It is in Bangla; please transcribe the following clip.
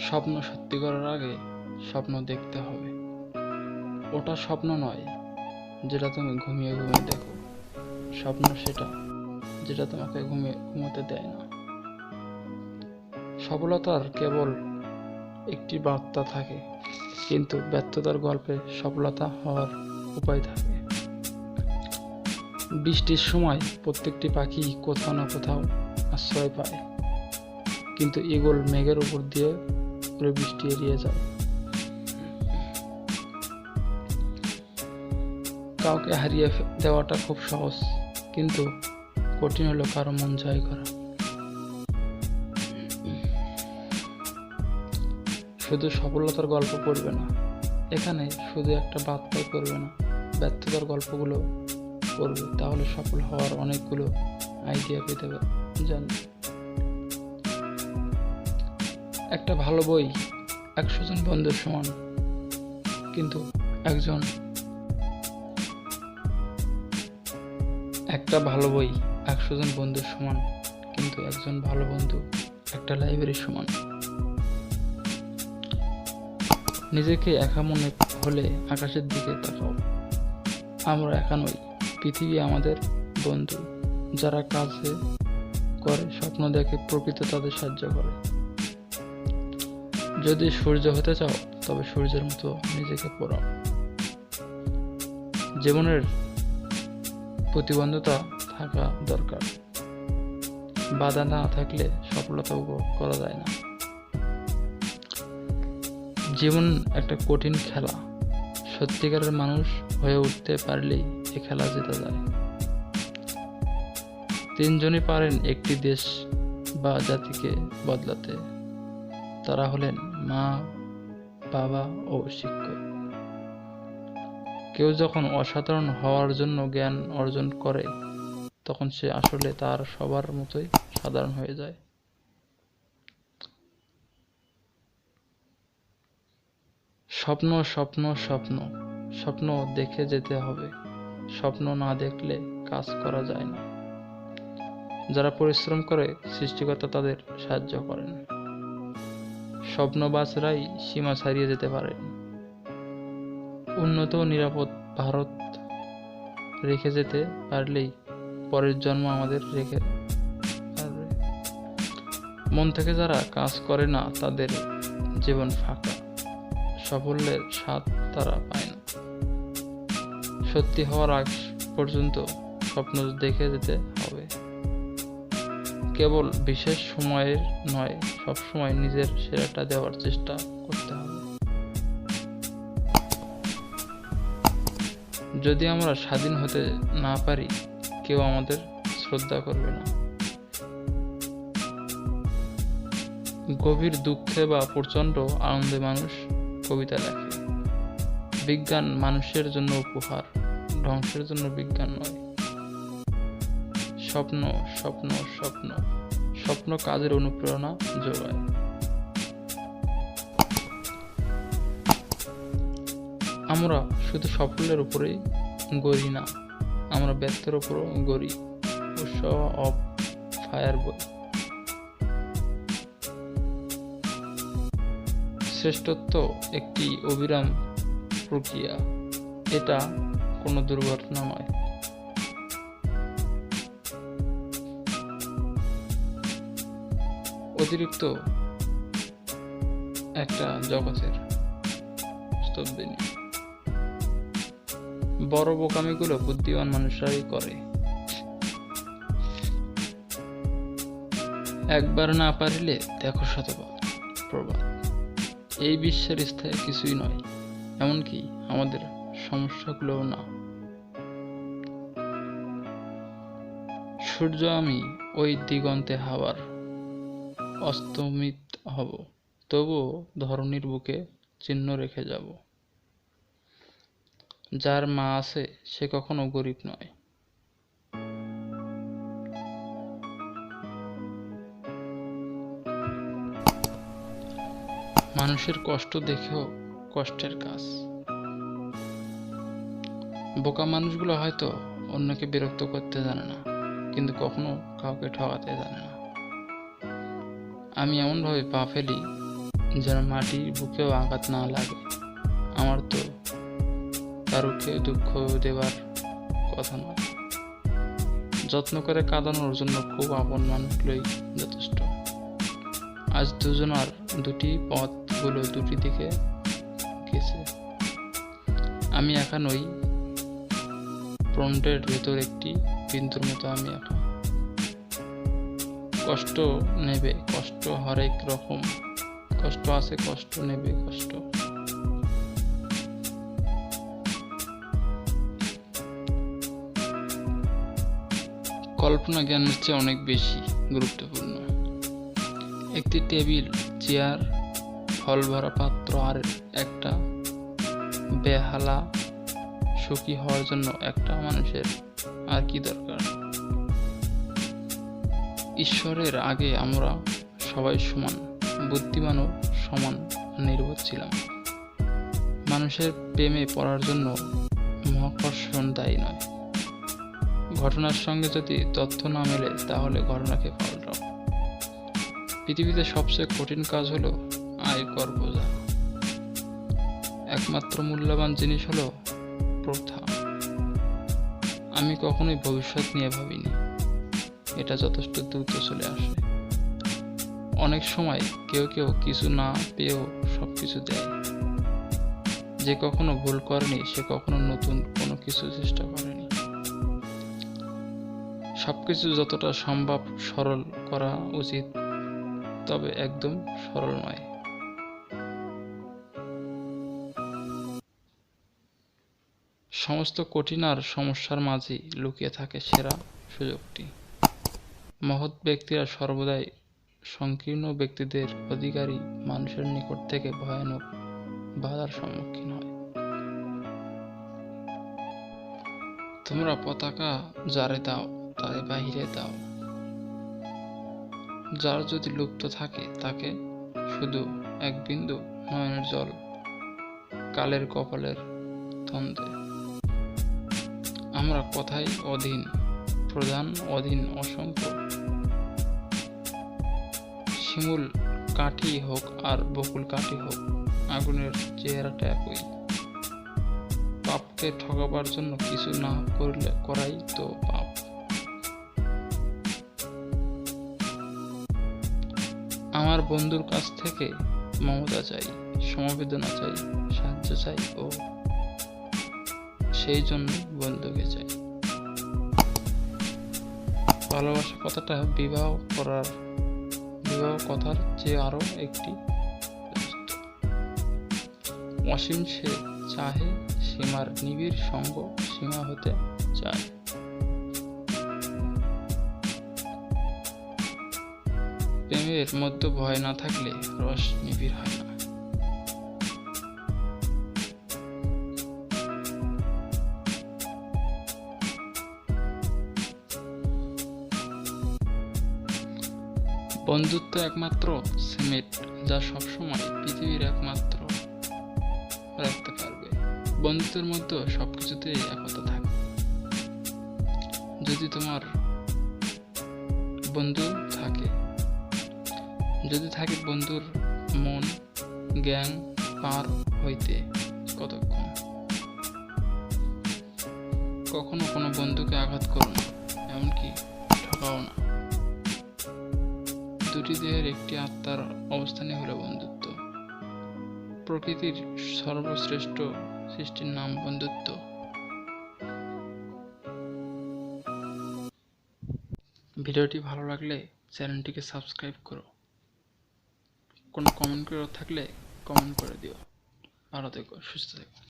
স্বপ্ন সত্যি করার আগে স্বপ্ন দেখতে হবে। ওটা স্বপ্ন নয় যেটা তুমি ঘুমিয়ে ঘুমিয়ে দেখো। স্বপ্ন সেটা যেটা তোমাকে ঘুমোতে দেয় না। সফলতার কেবল একটি বার্তা থাকে, কিন্তু ব্যর্থতার গল্পে সফলতা হওয়ার উপায় থাকে। বৃষ্টির সময় প্রত্যেকটি পাখি কোথাও না কোথাও আশ্রয় পায়, কিন্তু ঈগল মেঘের উপর দিয়ে পুরো বৃষ্টি এড়িয়ে যায়। কাউকে হারিয়ে দেওয়াটা খুব সহজ, কিন্তু কঠিন হলো কারো মন জয় করা। শুধু সফলতার গল্প পড়বে না, এখানে শুধু একটা বার্তাই পড়বে না, ব্যর্থতার গল্পগুলো পড়বে। তাহলে সফল হওয়ার অনেকগুলো আইডিয়া পেতে জানবে। একটা ভালো বই 100 জন বন্ধুর সমান, কিন্তু একটা ভালো বই 100 জন বন্ধুর সমান, কিন্তু একজন ভালো বন্ধু একটা লাইব্রেরির সমান। নিজেকে একা মনে হলে আকাশের দিকে তাকাও। আমরা একা নই, পৃথিবী আমাদের বন্ধু। যারা কাজে করে, স্বপ্ন দেখে, প্রকৃতি তাদের সাহায্য করে। যদি সূর্য হতে চাও, তবে সূর্যের মতো নিজেকে পোড়াও। জীবনের প্রতিবন্ধকতা থাকা দরকার। বাধা না থাকলে সফলতা উপভোগ করা যায় না। জীবন একটা কঠিন খেলা। সত্যিকারের মানুষ হয়ে উঠতে পারলেই এ খেলা জেতা যায়। 3 জনই পারেন একটি দেশ বা জাতিকে বদলাতে। তারা হলেন মা, বাবা ও শিক্ষক। কেউ যখন অসাধারণ হওয়ার জন্য জ্ঞান অর্জন করে, তখন সে আসলে তার সবার মতোই সাধারণ হয়ে যায়। স্বপ্ন স্বপ্ন স্বপ্ন স্বপ্ন দেখে যেতে হবে। স্বপ্ন না দেখলে কাজ করা যায় না। যারা পরিশ্রম করে, সৃষ্টিকর্তা তাদের সাহায্য করেন। স্বপ্নবাজরাই সীমা ছাড়িয়ে যেতে পারে। উন্নত ও নিরাপদ ভারত রেখে যেতে পারলেই পরের জন্ম আমাদের রেখে পারবে। মন থেকে যারা কাজ করে না, তাদের জীবন ফাঁকা। সাফল্যের স্বাদ তারা পায় না। সত্যি হওয়ার আগ পর্যন্ত স্বপ্ন দেখে যেতে হবে। কেবল বিশেষ সময়ের নয়, সবসময় নিজের সেরাটা দেওয়ার চেষ্টা করতে হবে। যদি আমরা স্বাধীন হতে না পারি, কেউ আমাদের শ্রদ্ধা করবে না। গভীর দুঃখে বা প্রচণ্ড আনন্দে মানুষ কবিতা লেখে। বিজ্ঞান মানুষের জন্য উপহার, ধ্বংসের জন্য বিজ্ঞান নয়। স্বপ্ন স্বপ্ন স্বপ্ন স্বপ্ন কাজের অনুপ্রেরণা যোগায়। আমরা শুধু সাফল্যের উপরেই গড়ি না, আমরা ব্যর্থের উপরও গড়ি। উৎসাহ অফ ফায়ার বই। শ্রেষ্ঠত্ব একটি অবিরাম প্রক্রিয়া, এটা কোনো দুর্ঘটনা নয়। অতিরিক্ত একটা জগতের স্তব্ধনি। বড় বোকামিগুলো বুদ্ধিমান মানুষরাই করে। একবার না পারিলে দেখো শতবার। প্রবাদ। এই বিশ্বের স্থায়ী কিছুই নয়, এমনকি আমাদের সমস্যাগুলোও না। সূর্য আমি ওই দিগন্তে হাওয়ার অস্তমিত হব, তবুও ধরণীর বুকে চিহ্ন রেখে যাব। যার মা আছে, সে কখনো গরিব নয়। মানুষের কষ্ট দেখেও কষ্টের কাজ। বোকা মানুষগুলো হয়তো অন্যকে বিরক্ত করতে জানে না, কিন্তু কখনো কাউকে ঠকাতে জানে না। আমি এমনভাবে পা ফেলি যেন মাটির বুকেও আঘাত না লাগে। আমার তো কারুকে দুঃখ দেবার কথা নয়। যত্ন করে কাঁদানোর জন্য খুব আপন মানুষগুলোই যথেষ্ট। আজ দুজনার দুটি পথগুলো দুটি দিকে গেছে। আমি একা নই, ফ্রন্টের ভেতর একটি বিন্দুর মতো আমি একা। কষ্ট নেবে কষ্ট, হরেক রকম কষ্ট আছে, কষ্ট নেবে কষ্ট। কল্পনা জ্ঞানের চেয়ে অনেক বেশি গুরুত্বপূর্ণ। একটি টেবিল, চেয়ার, ফল ভরা পাত্র আর একটা বেহালা সুখী হওয়ার জন্য একটা মানুষের আর কি দরকার? ঈশ্বরের আগে আমরা সবাই সমান, বুদ্ধিমানও সমান, নির্বোধ ছিলাম। মানুষের প্রেমে পড়ার জন্য মহাকর্ষণ দায়ী নয়। ঘটনার সঙ্গে যদি তথ্য না মেলে তাহলে ঘটনাকে পাল্টাও। পৃথিবীতে সবচেয়ে কঠিন কাজ হলো আয়কর বোঝা। একমাত্র মূল্যবান জিনিস হলো প্রথা। আমি কখনোই ভবিষ্যৎ নিয়ে ভাবিনি, এটা যথেষ্ট দ্রুত চলে আসে। অনেক সময় কেউ কেউ কিছু না পেয়েও সবকিছু দেয়। যে কখনো ভুল করেনি সে কখনো নতুন কোনো কিছু চেষ্টা করেনি। সবকিছু যতটা সম্ভব সরল করা উচিত, তবে একদম সরল নয়। সমস্ত কঠিন আর সমস্যার মাঝেই লুকিয়ে থাকে সেরা সুযোগটি। মহৎ ব্যক্তিরা সর্বদাই সংকীর্ণ ব্যক্তিদের অধিকারী মানুষের নিকট থেকে ভয়ানক বাধার সম্মুখীন হয়। তোমরা পতাকা যারে দাও তারে বাহিরে দাও। যার যদি লুপ্ত থাকে তাকে শুধু এক বিন্দু নয়নের জল কালের কপালের তন্দে। আমরা কথাই অধীন, প্রধান অধীন অসংখ্য। শিমুল কাঠি হোক আর বকুল কাঠি হোক, আগুনের চেহারাটা একই। পাপকে ঠকাবার জন্য কিছু না করলে করাই তো পাপ। আমার বন্ধুর কাছ থেকে মমতা চাই, সমবেদনা চাই, সাহায্য চাই, ও সেই জন্য বন্ধুকে চাই। ভালোবাসা কথাটা বিবাহ কথার চেয়ে আরো একটি অসীম। সে চাহে সীমার নিবিড় সঙ্গ, সীমা হতে চায়। প্রেমের মধ্যে ভয় না থাকলে রস নিবিড় হয় না। বন্ধুত্ব একমাত্র সিমেন্ট যা সবসময় পৃথিবীর একমাত্র রাখতে পারবে। বন্ধুত্বের মধ্যে সবকিছুতেই একতা থাকে। যদি তোমার বন্ধু থাকে, বন্ধুর মন জ্ঞান পার হইতে কতক্ষণ। কখনো কোনো বন্ধুকে আঘাত করো না, এমনকি ঠকাও না। দুটি দেহের একটি আত্মার অবস্থানই হলো বন্ধুত্ব। প্রকৃতির সর্বশ্রেষ্ঠ সৃষ্টির নাম বন্ধুত্ব। ভিডিওটি ভালো লাগলে চ্যানেলটিকে সাবস্ক্রাইব করো। কোনো কমেন্ট করার থাকলে কমেন্ট করে দিও। ভালো থেকো, সুস্থ থেকো।